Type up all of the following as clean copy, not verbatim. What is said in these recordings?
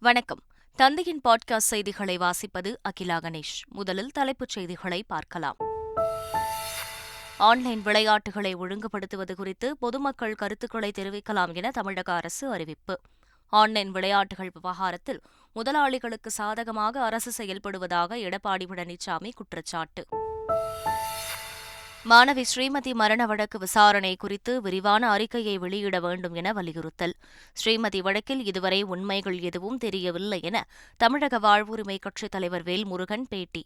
வணக்கம். தந்தையின் பாட்காஸ்ட் செய்திகளை வாசிப்பது அகிலா கணேஷ். முதலில் தலைப்புச் செய்திகளை பார்க்கலாம். ஆன்லைன் விளையாட்டுகளை ஒழுங்குபடுத்துவது குறித்து பொதுமக்கள் கருத்துக்களை தெரிவிக்கலாம் என தமிழக அரசு அறிவிப்பு. ஆன்லைன் விளையாட்டுகள் விவகாரத்தில் முதலாளிகளுக்கு சாதகமாக அரசு செயல்படுவதாக எடப்பாடி பழனிசாமி குற்றச்சாட்டு. மாணவி ஸ்ரீமதி மரண வழக்கு விசாரணை குறித்து விரிவான அறிக்கையை வெளியிட வேண்டும் என வலியுறுத்தல். ஸ்ரீமதி வழக்கில் இதுவரை உண்மைகள் எதுவும் தெரியவில்லை என தமிழக வாழ்வுரிமை கட்சித் தலைவர் வேல்முருகன் பேட்டி.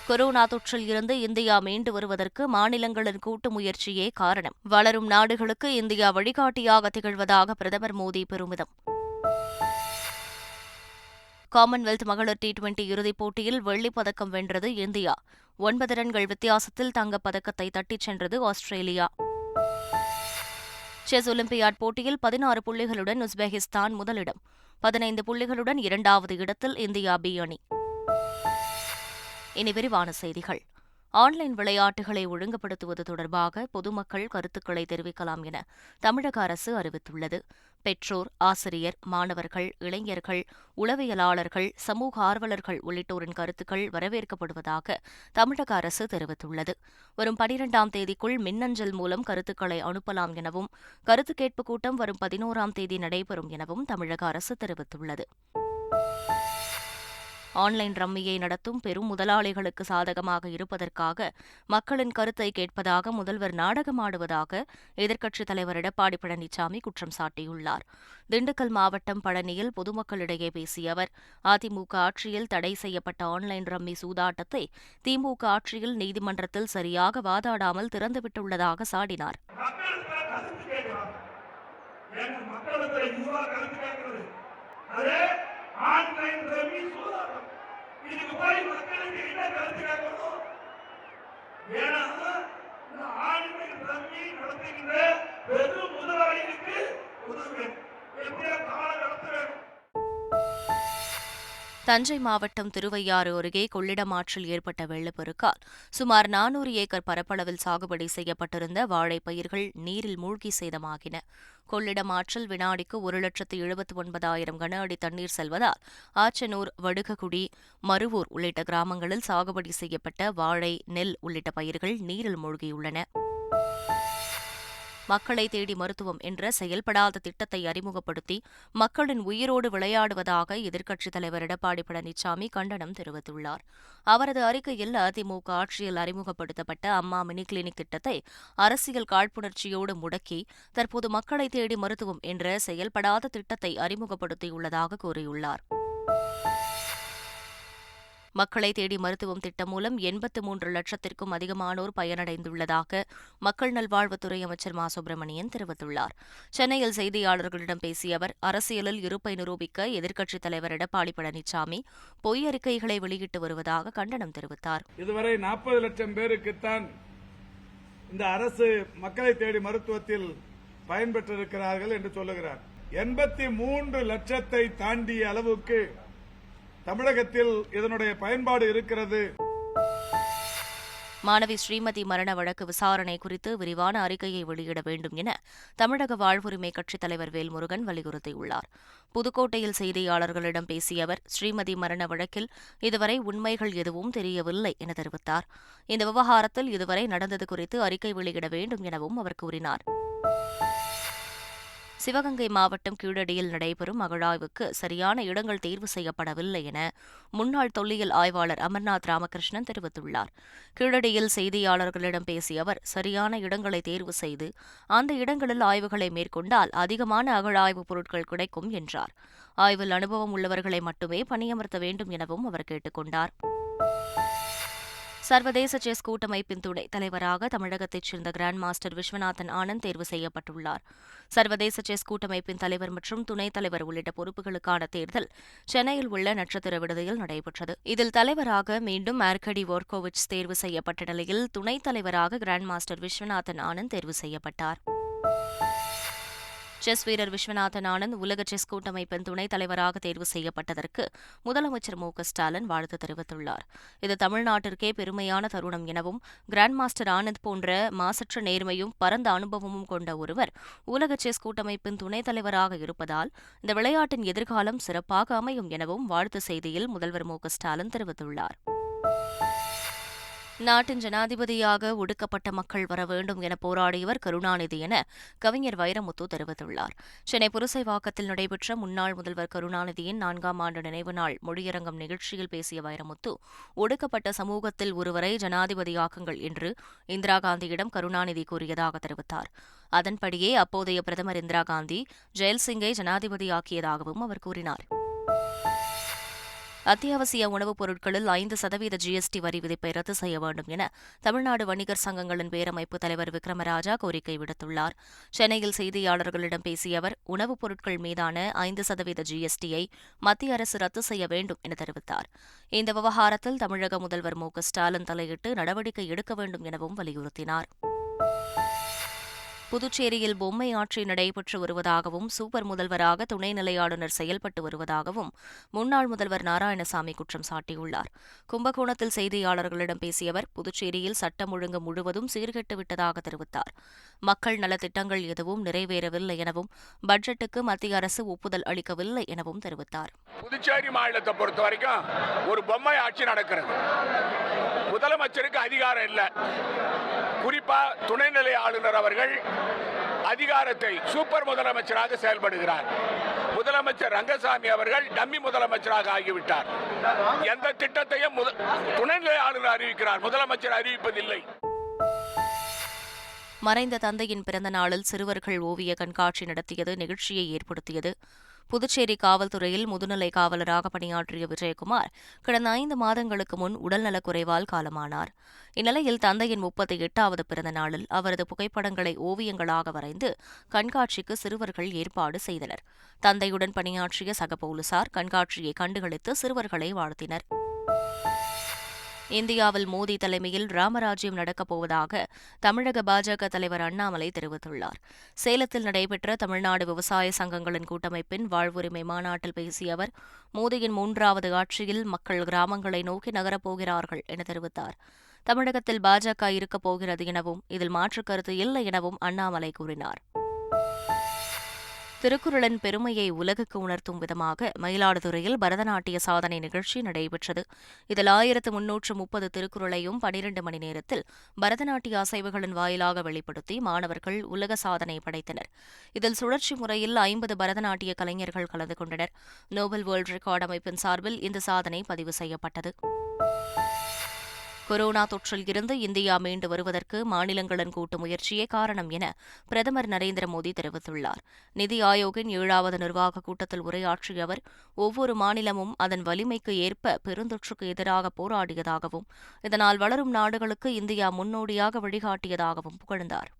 கொரோனா தொற்றில் இருந்து இந்தியா மீண்டு வருவதற்கு மாநிலங்களின் கூட்டு முயற்சியே காரணம். வளரும் நாடுகளுக்கு இந்தியா வழிகாட்டியாக திகழ்வதாக பிரதமர் மோடி பெருமிதம். காமன்வெல்த் மகளிர் T20 இறுதிப் போட்டியில் வெள்ளிப் பதக்கம் வென்றது இந்தியா. 9 ரன்கள் வித்தியாசத்தில் தங்கப் பதக்கத்தை தட்டிச் சென்றது ஆஸ்திரேலியா. செஸ் ஒலிம்பியாட் போட்டியில் 16 புள்ளிகளுடன் உஸ்பெகிஸ்தான் முதலிடம். 15 புள்ளிகளுடன் இரண்டாவது இடத்தில் இந்தியா B அணி. இனி விரிவான செய்திகள். ஆன்லைன் விளையாட்டுகளை ஒழுங்குபடுத்துவது தொடர்பாக பொதுமக்கள் கருத்துக்களை தெரிவிக்கலாம் என தமிழக அரசு அறிவித்துள்ளது. பெற்றோர், ஆசிரியர், மாணவர்கள், இளைஞர்கள், உளவியலாளர்கள், சமூக ஆர்வலர்கள் உள்ளிட்டோரின் கருத்துக்கள் வரவேற்கப்படுவதாக தமிழக அரசு தெரிவித்துள்ளது. வரும் 12ஆம் தேதிக்குள் மின்னஞ்சல் மூலம் கருத்துக்களை அனுப்பலாம் எனவும் கருத்து கேட்பு கூட்டம் வரும் 11ஆம் தேதி நடைபெறும் எனவும் தமிழக அரசு தெரிவித்துள்ளது. ஆன்லைன் ரம்மியை நடத்தும் பெரும் முதலாளிகளுக்கு சாதகமாக இருப்பதற்காக மக்களின் கருத்தை கேட்பதாக முதல்வர் நாடகமாடுவதாக எதிர்க்கட்சித் தலைவர் எடப்பாடி பழனிசாமி குற்றம் சாட்டியுள்ளார். திண்டுக்கல் மாவட்டம் பழனியில் பொதுமக்களிடையே பேசிய அவர், அதிமுக ஆட்சியில் தடை செய்யப்பட்ட ஆன்லைன் ரம்மி சூதாட்டத்தை திமுக ஆட்சியில் நீதிமன்றத்தில் சரியாக வாதாடாமல் திறந்துவிட்டுள்ளதாக சாடினார். இதுக்கு போய் மக்களுக்கு என்ன கருத்து கேட்கணும்? ஏன்னா இந்த ஆன்லைன் ரம்மி நடத்துகின்ற பெரும் முதலாளிகளுக்கு உதவுவேன். எப்படியா காலம் நடத்த வேண்டும். தஞ்சை மாவட்டம் திருவையாறு அருகே கொள்ளிடம் ஆற்றில் ஏற்பட்ட வெள்ளப்பெருக்கால் சுமார் 400 ஏக்கர் பரப்பளவில் சாகுபடி செய்யப்பட்டிருந்த வாழைப்பயிர்கள் நீரில் மூழ்கி சேதமாகின. கொள்ளிடம் ஆற்றில் வினாடிக்கு 1,79,000 கன அடி தண்ணீர் செல்வதால் ஆச்சனூர், வடுககுடி, மருவூர் உள்ளிட்ட கிராமங்களில் சாகுபடி செய்யப்பட்ட வாழை, நெல் உள்ளிட்ட பயிர்கள் நீரில் மூழ்கியுள்ளன. மக்களை தேடி மருத்துவம் என்ற செயல்படாத திட்டத்தை அறிமுகப்படுத்தி மக்களின் உயிரோடு விளையாடுவதாக எதிர்க்கட்சித் தலைவர் எடப்பாடி பழனிசாமி கண்டனம் தெரிவித்துள்ளார். அவரது அறிக்கையில் அதிமுக ஆட்சியில் அறிமுகப்படுத்தப்பட்ட அம்மா மினி கிளினிக் திட்டத்தை அரசியல் காழ்ப்புணர்ச்சியோடு முடக்கி தற்போது மக்களை தேடி மருத்துவம் என்ற செயல்படாத திட்டத்தை அறிமுகப்படுத்தியுள்ளதாக கூறியுள்ளார். மக்களை தேடி மருத்துவம் திட்டம் மூலம் 83 லட்சத்திற்கும் அதிகமானோர் பயனடைந்துள்ளதாக மக்கள் நல்வாழ்வுத்துறை அமைச்சர் மா சுப்பிரமணியன் தெரிவித்துள்ளார். சென்னையில் செய்தியாளர்களிடம் பேசிய அவர், அரசியலில் இருப்பை நிரூபிக்க எதிர்க்கட்சித் தலைவர் எடப்பாடி பழனிசாமி பொய் அறிக்கைகளை வெளியிட்டு வருவதாக கண்டனம் தெரிவித்தார். இதுவரை 40 லட்சம் பேருக்குத்தான் இந்த அரசு மக்களை தேடி மருத்துவத்தில் பயன்பெற்றிருக்கிறார்கள் என்று சொல்லுகிறார். 83 லட்சத்தை தாண்டிய அளவுக்கு தமிழகத்தில் இதனுடைய பயன்பாடு இருக்கிறது. மாணவி ஸ்ரீமதி மரண வழக்கு விசாரணை குறித்து விரிவான அறிக்கையை வெளியிட வேண்டும் என தமிழக வாழ்வுரிமை கட்சித் தலைவர் வேல்முருகன் வலியுறுத்தியுள்ளார். புதுக்கோட்டையில் செய்தியாளர்களிடம் பேசிய அவர், ஸ்ரீமதி மரண வழக்கில் இதுவரை உண்மைகள் எதுவும் தெரியவில்லை என தெரிவித்தார். இந்த விவகாரத்தில் இதுவரை நடந்தது குறித்து அறிக்கை வெளியிட வேண்டும் எனவும் அவர் கூறினார். சிவகங்கை மாவட்டம் கீழடியில் நடைபெறும் அகழாய்வுக்கு சரியான இடங்கள் தேர்வு செய்யப்படவில்லை என முன்னாள் தொல்லியல் ஆய்வாளர் அமர்நாத் ராமகிருஷ்ணன் தெரிவித்துள்ளார். கீழடியில் செய்தியாளர்களிடம் பேசிய அவர், சரியான இடங்களை தேர்வு செய்து அந்த இடங்களில் ஆய்வுகளை மேற்கொண்டால் அதிகமான அகழாய்வுப் பொருட்கள் கிடைக்கும் என்றார். ஆய்வில் அனுபவம் உள்ளவர்களை மட்டுமே பணியமர்த்த வேண்டும் எனவும் அவர் கேட்டுக் கொண்டார். சர்வதேச செஸ் கூட்டமைப்பின் துணைத் தலைவராக தமிழகத்தைச் சேர்ந்த கிராண்ட் மாஸ்டர் விஸ்வநாதன் ஆனந்த் தேர்வு செய்யப்பட்டுள்ளார். சர்வதேச செஸ் கூட்டமைப்பின் தலைவர் மற்றும் துணைத் தலைவர் உள்ளிட்ட பொறுப்புகளுக்கான தேர்தல் சென்னையில் உள்ள நட்சத்திர விடுதியில் நடைபெற்றது. இதில் தலைவராக மீண்டும் ஆர்கடி வோர்கோவிச் தேர்வு செய்யப்பட்ட நிலையில் துணைத் தலைவராக கிராண்ட் மாஸ்டர் விஸ்வநாதன் ஆனந்த் தேர்வு செய்யப்பட்டார். செஸ் வீரர் விஸ்வநாதன் ஆனந்த் உலக செஸ் கூட்டமைப்பின் துணைத் தலைவராக தேர்வு செய்யப்பட்டதற்கு முதலமைச்சர் மு.க.ஸ்டாலின் வாழ்த்து தெரிவித்துள்ளார். இது தமிழ்நாட்டிற்கே பெருமையான தருணம் எனவும், கிராண்ட் மாஸ்டர் ஆனந்த் போன்ற மாசற்ற நேர்மையும் பரந்த அனுபவமும் கொண்ட ஒருவர் உலக செஸ் கூட்டமைப்பின் துணைத் தலைவராக இருப்பதால் இந்த விளையாட்டின் எதிர்காலம் சிறப்பாக அமையும் எனவும் வாழ்த்து செய்தியில் முதல்வர் மு.க.ஸ்டாலின் தெரிவித்துள்ளார். நாட்டின் ஜனாதிபதியாக ஒடுக்கப்பட்ட மக்கள் வர வேண்டும் என போராடியவர் கருணாநிதி என கவிஞர் வைரமுத்து தெரிவித்துள்ளார். சென்னை புரசைவாக்கத்தில் நடைபெற்ற முன்னாள் முதல்வர் கருணாநிதியின் 4ஆம் ஆண்டு நினைவு நாள் மொழியரங்கம் நிகழ்ச்சியில் பேசிய வைரமுத்து, ஒடுக்கப்பட்ட சமூகத்தில் ஒருவரை ஜனாதிபதியாக்குங்கள் என்று இந்திரா காந்தியிடம் கருணாநிதி கூறியதாக தெரிவித்தார். அதன்படியே அப்போதைய பிரதமர் இந்திரா காந்தி ஜெயல்சிங்கை ஜனாதிபதியாக்கியதாகவும் அவர் கூறினார். அத்தியாவசிய உணவுப் பொருட்களில் 5% GST வரி விதிப்பை ரத்து செய்ய வேண்டும் என தமிழ்நாடு வணிகர் சங்கங்களின் பேரமைப்பு தலைவர் விக்ரமராஜா கோரிக்கை விடுத்துள்ளார். சென்னையில் செய்தியாளர்களிடம் பேசிய அவர், உணவுப் பொருட்கள் மீதான 5% GST-யை மத்திய அரசு ரத்து செய்ய வேண்டும் என தெரிவித்தார். இந்த விவகாரத்தில் தமிழக முதல்வர் மு.க.ஸ்டாலின் தலையிட்டு நடவடிக்கை எடுக்க வேண்டும் எனவும் வலியுறுத்தினார். புதுச்சேரியில் பொம்மை ஆட்சி நடைபெற்று வருவதாகவும், சூப்பர் முதல்வராக துணைநிலை ஆளுநர் செயல்பட்டு வருவதாகவும் முன்னாள் முதல்வர் நாராயணசாமி குற்றம் சாட்டியுள்ளார். கும்பகோணத்தில் செய்தியாளர்களிடம் பேசிய அவர், புதுச்சேரியில் சட்டம் ஒழுங்கு முழுவதும் சீர்கெட்டுவிட்டதாக தெரிவித்தார். மக்கள் நலத்திட்டங்கள் எதுவும் நிறைவேறவில்லை எனவும், பட்ஜெட்டுக்கு மத்திய அரசு ஒப்புதல் அளிக்கவில்லை எனவும் தெரிவித்தார். புதுச்சேரி மாநிலத்தை பொறுத்த வரைக்கும் ஒரு பொம்மை ஆட்சி நடக்கிறது. முதலமைச்சருக்கு அதிகாரம் இல்லை. குறிப்பா துணைநிலை ஆளுநர் அவர்கள் அதிகாரத்தை சூப்பர் முதலமைச்சராக செயல்படுகிறார். முதலமைச்சர் ரங்கசாமி அவர்கள் டம்மி முதலமைச்சராக ஆகிவிட்டார். எந்த திட்டத்தையும் துணைநிலை ஆளுநர் அறிவிக்கிறார், முதலமைச்சர் அறிவிப்பதில்லை. மறைந்த தந்தையின் பிறந்த நாளில் சிறுவர்கள் ஓவிய கண்காட்சி நடத்தியது நிகழ்ச்சியை ஏற்படுத்தியது. புதுச்சேரி காவல்துறையில் முதுநிலை காவலராக பணியாற்றிய விஜயகுமார் கடந்த 5 மாதங்களுக்கு முன் உடல்நலக்குறைவால் காலமானார். இந்நிலையில் தந்தையின் 38வது பிறந்த நாளில் அவரது புகைப்படங்களை ஓவியங்களாக வரைந்து கண்காட்சிக்கு சிறுவர்கள் ஏற்பாடு செய்தனர். தந்தையுடன் பணியாற்றிய சக போலீசார் கண்காட்சியை கண்டுகளித்து சிறுவர்களை வாழ்த்தினர். இந்தியாவில் மோடி தலைமையில் ராமராஜ்யம் நடக்கப் போவதாக தமிழக பாஜக தலைவர் அண்ணாமலை தெரிவித்துள்ளார். சேலத்தில் நடைபெற்ற தமிழ்நாடு விவசாய சங்கங்களின் கூட்டமைப்பின் வாழ்வுரிமை மாநாட்டில் பேசிய அவர், மோடியின் 3வது ஆட்சியில் மக்கள் கிராமங்களை நோக்கி நகரப்போகிறார்கள் என தெரிவித்தார். தமிழகத்தில் பாஜக இருக்கப் போகிறது எனவும், இதில் மாற்றுக் கருத்து இல்லை எனவும் அண்ணாமலை கூறினார். திருக்குறளின் பெருமையை உலகுக்கு உணர்த்தும் விதமாக மயிலாடுதுறையில் பரதநாட்டிய சாதனை நிகழ்ச்சி நடைபெற்றது. இதில் 1330 திருக்குறளையும் 12 மணி நேரத்தில் பரதநாட்டிய அசைவுகளின் வாயிலாக வெளிப்படுத்தி மாணவர்கள் உலக சாதனை படைத்தனர். இதில் சுழற்சி முறையில் 50 பரதநாட்டிய கலைஞர்கள் கலந்து கொண்டனர். நோபல் வேர்ல்ட் ரெக்கார்டு அமைப்பின் சார்பில் இந்த சாதனை பதிவு செய்யப்பட்டது. கொரோனா தொற்றில் இருந்து இந்தியா மீண்டு வருவதற்கு மாநிலங்களின் கூட்டு முயற்சியே காரணம் என பிரதமர் நரேந்திர மோடி தெரிவித்துள்ளார். நிதி ஆயோக்கின் 7வது நிர்வாக கூட்டத்தில் உரையாற்றிய அவர், ஒவ்வொரு மாநிலமும் அதன் வலிமைக்கு ஏற்ப பெருந்தொற்றுக்கு எதிராக போராடியதாகவும், இதனால் வளரும் நாடுகளுக்கு இந்தியா முன்னோடியாக வழிகாட்டியதாகவும் புகழ்ந்தார்.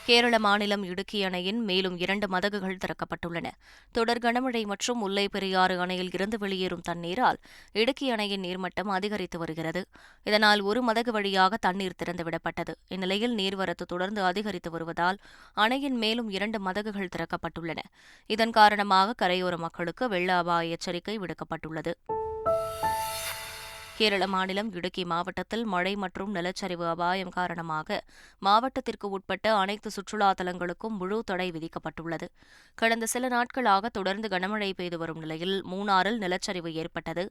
கேரள மாநிலம் இடுக்கி அணையின் மேலும் 2 மதகுகள் திறக்கப்பட்டுள்ளன. தொடர் கனமழை மற்றும் முல்லை பெரியாறு அணையில் இருந்து வெளியேறும் தண்ணீரால் இடுக்கி அணையின் நீர்மட்டம் அதிகரித்து வருகிறது. இதனால் ஒரு மதகு வழியாக தண்ணீர் திறந்துவிடப்பட்டது. இந்நிலையில் நீர்வரத்து தொடர்ந்து அதிகரித்து வருவதால் அணையின் மேலும் 2 மதகுகள் திறக்கப்பட்டுள்ளன. இதன் காரணமாக கரையோர மக்களுக்கு வெள்ள அபாய எச்சரிக்கை விடுக்கப்பட்டுள்ளது. கேரள மாநிலம் இடுக்கி மாவட்டத்தில் மழை மற்றும் நிலச்சரிவு அபாயம் காரணமாக மாவட்டத்திற்கு உட்பட்ட அனைத்து சுற்றுலா தலங்களுக்கும் முழு தடை விதிக்கப்பட்டுள்ளது. கடந்த சில நாட்களாக தொடர்ந்து கனமழை பெய்து வரும் நிலையில் மூணாறில் நிலச்சரிவு ஏற்பட்டது.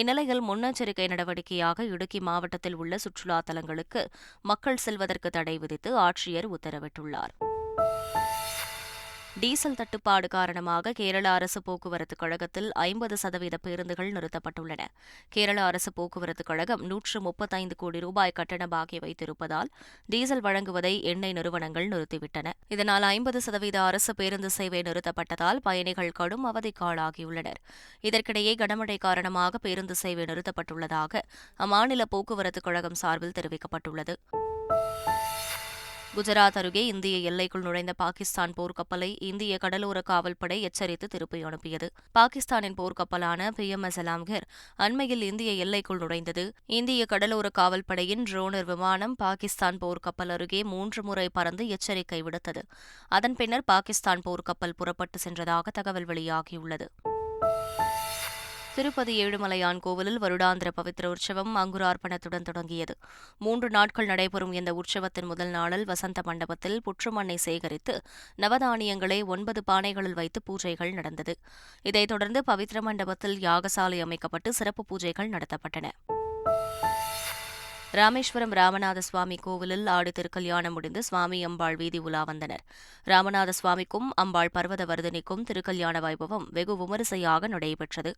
இந்நிலையில் முன்னெச்சரிக்கை நடவடிக்கையாக இடுக்கி மாவட்டத்தில் உள்ள சுற்றுலா தலங்களுக்கு மக்கள் செல்வதற்கு தடை விதித்து ஆட்சியர் உத்தரவிட்டுள்ளார். டீசல் தட்டுப்பாடு காரணமாக கேரள அரசு போக்குவரத்துக் கழகத்தில் 50% பேருந்துகள் நிறுத்தப்பட்டுள்ளன. கேரள அரசு போக்குவரத்துக் கழகம் 135 கோடி ரூபாய் கட்டண பாக்கி வைத்திருப்பதால் டீசல் வழங்குவதை எண்ணெய் நிறுவனங்கள் நிறுத்திவிட்டன. இதனால் 50% அரசு பேருந்து சேவை நிறுத்தப்பட்டதால் பயணிகள் கடும் அவதிக்காளாகியுள்ளனர். இதற்கிடையே கனமழை காரணமாக பேருந்து சேவை நிறுத்தப்பட்டுள்ளதாக அம்மாநில போக்குவரத்துக் கழகம் சார்பில் தெரிவிக்கப்பட்டுள்ளது. குஜராத் அருகே இந்திய எல்லைக்குள் நுழைந்த பாகிஸ்தான் போர்க்கப்பலை இந்திய கடலோர காவல்படை எச்சரித்து திருப்பி அனுப்பியது. பாகிஸ்தானின் போர்க்கப்பலான PMS அலாம்கர் அண்மையில் இந்திய எல்லைக்குள் நுழைந்தது. இந்திய கடலோர காவல்படையின் ட்ரோனர் விமானம் பாகிஸ்தான் போர்க்கப்பல் அருகே 3 முறை பறந்து எச்சரிக்கை விடுத்தது. அதன் பின்னர் பாகிஸ்தான் போர்க்கப்பல் புறப்பட்டு சென்றதாக தகவல் வெளியாகியுள்ளது. திருப்பதி ஏழுமலையான் கோவிலில் வருடாந்திர பவித்திர உற்சவம் அங்குரார்ப்பணத்துடன் தொடங்கியது. 3 நாட்கள் நடைபெறும் இந்த உற்சவத்தின் முதல் நாளில் வசந்த மண்டபத்தில் புற்றுமண்ணை சேகரித்து நவதானியங்களை 9 பானைகளில் வைத்து பூஜைகள் நடந்தது. இதைத் தொடர்ந்து பவித்திர மண்டபத்தில் யாகசாலை அமைக்கப்பட்டு சிறப்பு பூஜைகள் நடத்தப்பட்டன. ராமேஸ்வரம் ராமநாத சுவாமி கோவிலில் ஆடி திருக்கல்யாணம் முடிந்து சுவாமி அம்பாள் வீதி உலா வந்தனர். ராமநாத சுவாமிக்கும் அம்பாள் பர்வதவர்தினிக்கும் திருக்கல்யாண வைபவம் வெகு விமரிசையாக நடைபெற்றது.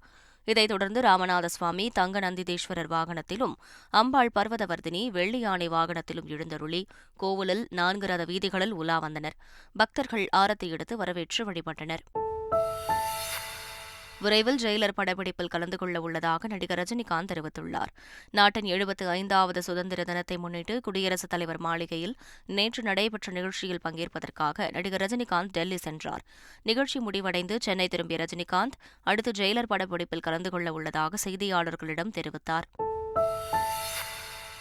இதைத் தொடர்ந்து ராமநாத சுவாமி தங்க நந்திதேஸ்வரர் வாகனத்திலும் அம்பாள் பர்வதவர்தினி வெள்ளி யானை வாகனத்திலும் எழுந்தருளி கோவிலில் 4 ரத வீதிகளில் உலா வந்தனர். பக்தர்கள் ஆரத்தி எடுத்து வரவேற்று வழிபட்டனர். விரைவில் ஜெயிலர் படப்பிடிப்பில் கலந்து கொள்ள உள்ளதாக நடிகர் ரஜினிகாந்த் தெரிவித்துள்ளார். நாட்டின் 75வது சுதந்திர தினத்தை முன்னிட்டு குடியரசுத் தலைவர் மாளிகையில் நேற்று நடைபெற்ற நிகழ்ச்சியில் பங்கேற்பதற்காக நடிகர் ரஜினிகாந்த் டெல்லி சென்றார். நிகழ்ச்சி முடிவடைந்து சென்னை திரும்பிய ரஜினிகாந்த் அடுத்து ஜெயிலர் படப்பிடிப்பில் கலந்து கொள்ள உள்ளதாக செய்தியாளர்களிடம் தெரிவித்தார்.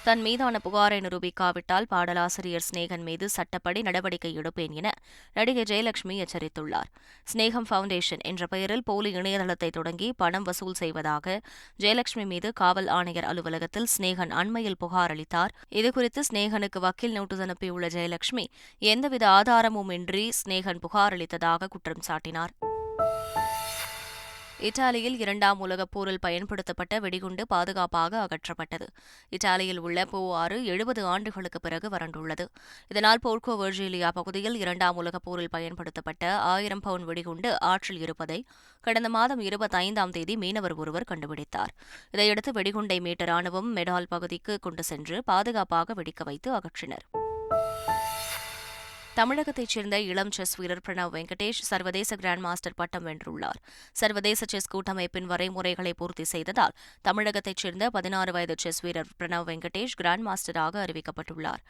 தன் மீதான புகாரை நிரூபிக்காவிட்டால் பாடலாசிரியர் ஸ்நேகன் மீது சட்டப்படி நடவடிக்கை எடுப்பேன் என நடிகை ஜெயலட்சுமி எச்சரித்துள்ளார். ஸ்நேகம் ஃபவுண்டேஷன் என்ற பெயரில் போலி இணையதளத்தை தொடங்கி பணம் வசூல் செய்வதாக ஜெயலட்சுமி மீது காவல் ஆணையர் அலுவலகத்தில் ஸ்நேகன் அண்மையில் புகார் அளித்தார். இதுகுறித்து ஸ்நேகனுக்கு வக்கீல் நோட்டீஸ் அனுப்பியுள்ள ஜெயலட்சுமி எந்தவித ஆதாரமும் இன்றி ஸ்நேகன் புகார் அளித்ததாக குற்றம் சாட்டினார். இத்தாலியில் 2ஆம் உலகப் போரில் பயன்படுத்தப்பட்ட வெடிகுண்டு பாதுகாப்பாக அகற்றப்பட்டது. இத்தாலியில் உள்ள போ ஆறு 70 ஆண்டுகளுக்கு பிறகு வறண்டுள்ளது. இதனால் போர்க்கோ வெர்ஜிலியா பகுதியில் 2ஆம் உலகப் போரில் பயன்படுத்தப்பட்ட 1000 பவுண்ட் வெடிகுண்டு ஆற்றில் இருப்பதை கடந்த மாதம் 25ஆம் தேதி மீனவர் ஒருவர் கண்டுபிடித்தார். இதையடுத்து வெடிகுண்டை மீட்ட ராணுவம் மெடால் பகுதிக்கு கொண்டு சென்று பாதுகாப்பாக வெடிக்க வைத்து அகற்றினர். தமிழகத்தைச் சேர்ந்த இளம் செஸ் வீரர் பிரணவ் வெங்கடேஷ் சர்வதேச கிராண்ட் மாஸ்டர் பட்டம் வென்றுள்ளார். சர்வதேச செஸ் கூட்டமைப்பின் வரைமுறைகளை பூர்த்தி செய்ததால் தமிழகத்தைச் சேர்ந்த 16 வயது செஸ் வீரர் பிரணவ் வெங்கடேஷ் கிராண்ட் மாஸ்டராக அறிவிக்கப்பட்டுள்ளார்.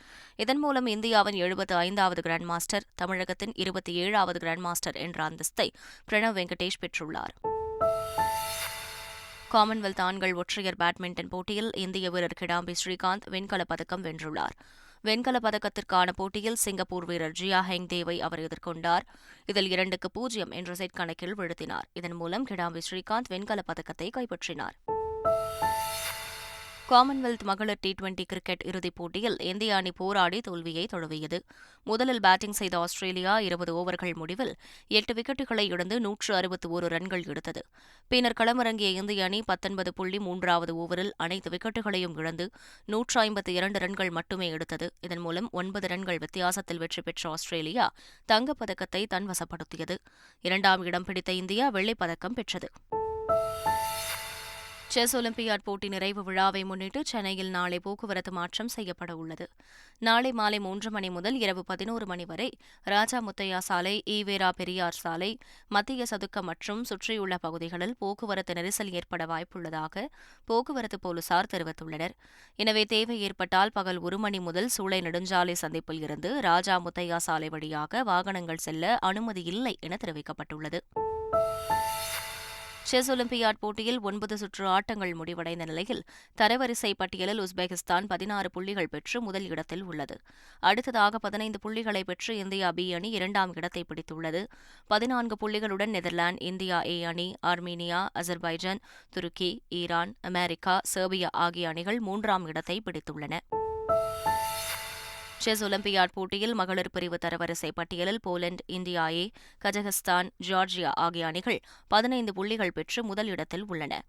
இதன் மூலம் இந்தியாவின் 75வது கிராண்ட் மாஸ்டர், தமிழகத்தின் 27வது கிராண்ட் மாஸ்டர் என்ற அந்தஸ்தை பிரணவ் வெங்கடேஷ் பெற்றுள்ளார். காமன்வெல்த் ஆண்கள் ஒற்றையர் பேட்மிண்டன் போட்டியில் இந்திய வீரர் கிடாம்பி ஸ்ரீகாந்த் வெண்கலப் பதக்கம் வென்றுள்ளார். வெண்கலப் பதக்கத்திற்கான போட்டியில் சிங்கப்பூர் வீரர் ஜியா ஹெங்தேவை அவர் எதிர்கொண்டார். இதில் 2-0 என்ற செட் கணக்கில் வீழ்த்தினார். இதன் மூலம் கிடாம்பி ஸ்ரீகாந்த் வெண்கலப் பதக்கத்தை கைப்பற்றினார். காமன்வெல்த் மகளிர் T20 கிரிக்கெட் இறுதிப் போட்டியில் இந்திய அணி போராடி தோல்வியை தழுவியது. முதலில் பேட்டிங் செய்த ஆஸ்திரேலியா 20 ஓவர்கள் முடிவில் 8 விக்கெட்டுகளை இழந்து 161 ரன்கள் எடுத்தது. பின்னர் களமிறங்கிய இந்திய அணி 19.3வது ஓவரில் அனைத்து விக்கெட்டுகளையும் இழந்து 152 ரன்கள் மட்டுமே எடுத்தது. இதன் மூலம் 9 ரன்கள் வித்தியாசத்தில் வெற்றி பெற்ற ஆஸ்திரேலியா தங்கப்பதக்கத்தை தன்வசப்படுத்தியது. 2ஆம் இடம் பிடித்த இந்தியா வெள்ளிப்பதக்கம் பெற்றது. செஸ் ஒலிம்பியாட் போட்டி நிறைவு விழாவை முன்னிட்டு சென்னையில் நாளை போக்குவரத்து மாற்றம் செய்யப்பட உள்ளது. நாளை மாலை 3 மணி முதல் இரவு 11 மணி வரை ராஜா முத்தையா சாலை, ஈவேரா பெரியார் சாலை, மத்திய சதுக்கம் மற்றும் சுற்றியுள்ள பகுதிகளில் போக்குவரத்து நெரிசல் ஏற்பட வாய்ப்புள்ளதாக போக்குவரத்து போலீசார் தெரிவித்துள்ளனர். எனவே தேவை ஏற்பட்டால் பகல் 1 மணி முதல் சூளை நெடுஞ்சாலை சந்திப்பில் இருந்து ராஜா முத்தையா சாலை வழியாக வாகனங்கள் செல்ல அனுமதி இல்லை என தெரிவிக்கப்பட்டுள்ளது. செஸ் ஒலிம்பியாட் போட்டியில் 9 சுற்று ஆட்டங்கள் முடிவடைந்த நிலையில் தரவரிசை பட்டியலில் உஸ்பெகிஸ்தான் 16 புள்ளிகள் பெற்று முதல் இடத்தில் உள்ளது. அடுத்ததாக 15 புள்ளிகளை பெற்று இந்தியா B அணி 2ஆம் இடத்தை பிடித்துள்ளது. 14 புள்ளிகளுடன் நெதர்லாந்து, இந்தியா A அணி, ஆர்மீனியா, அசர்பைஜான், துருக்கி, ஈரான், அமெரிக்கா, செர்பியா ஆகிய அணிகள் 3ஆம் இடத்தை பிடித்துள்ளன. செஸ் ஒலிம்பியாட் போட்டியில் மகளிர் பிரிவு தரவரிசை பட்டியலில் Poland, India A, Kazakhstan, Georgia ஆகிய அணிகள் 15 புள்ளிகள் பெற்று முதல் இடத்தில் உள்ளன.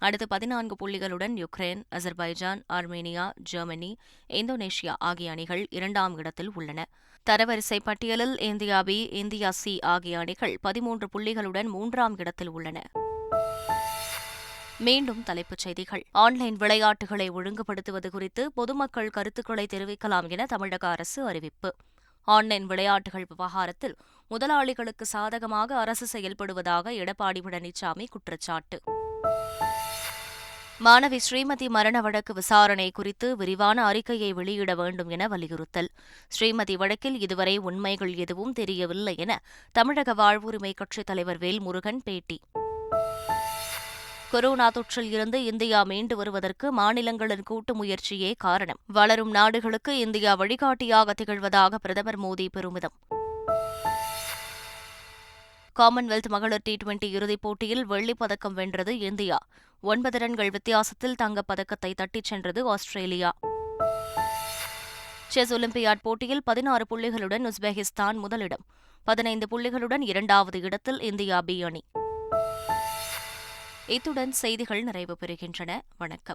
அடுத்து 14 புள்ளிகளுடன் Ukraine, Azerbaijan, Armenia, Germany, Indonesia ஆகிய அணிகள் 2ஆம் இடத்தில் உள்ளன. தரவரிசை பட்டியலில் இந்தியா B, இந்தியா C ஆகிய அணிகள் 13 புள்ளிகளுடன் 3ஆம் இடத்தில் உள்ளன. மீண்டும் தலைப்புச் செய்திகள். ஆன்லைன் விளையாட்டுகளை ஒழுங்குபடுத்துவது குறித்து பொதுமக்கள் கருத்துக்களை தெரிவிக்கலாம் என தமிழக அரசு அறிவிப்பு. ஆன்லைன் விளையாட்டுகள் விவகாரத்தில் முதலாளிகளுக்கு சாதகமாக அரசு செயல்படுவதாக எடப்பாடி பழனிசாமி குற்றச்சாட்டு. மாணவி ஸ்ரீமதி மரண வழக்கு விசாரணை குறித்து விரிவான அறிக்கையை வெளியிட வேண்டும் என வலியுறுத்தல். ஸ்ரீமதி வழக்கில் இதுவரை உண்மைகள் எதுவும் தெரியவில்லை என தமிழக வாழ்வுரிமை கட்சித் தலைவர் வேல்முருகன் பேட்டி. கொரோனா தொற்றில் இருந்து இந்தியா மீண்டு வருவதற்கு மாநிலங்களின் கூட்டு முயற்சியே காரணம். வளரும் நாடுகளுக்கு இந்தியா வழிகாட்டியாக திகழ்வதாக பிரதமர் மோடி பெருமிதம். காமன்வெல்த் மகளிர் T20 இறுதிப் போட்டியில் வெள்ளிப் பதக்கம் வென்றது இந்தியா. 9 ரன்கள் வித்தியாசத்தில் தங்கப் பதக்கத்தை தட்டிச் சென்றது ஆஸ்திரேலியா. செஸ் ஒலிம்பியாட் போட்டியில் 16 புள்ளிகளுடன் உஸ்பெகிஸ்தான் முதலிடம். 15 புள்ளிகளுடன் இரண்டாவது இடத்தில் இந்தியா B அணி. இத்துடன் செய்திகள் நிறைவு பெறுகின்றன. வணக்கம்.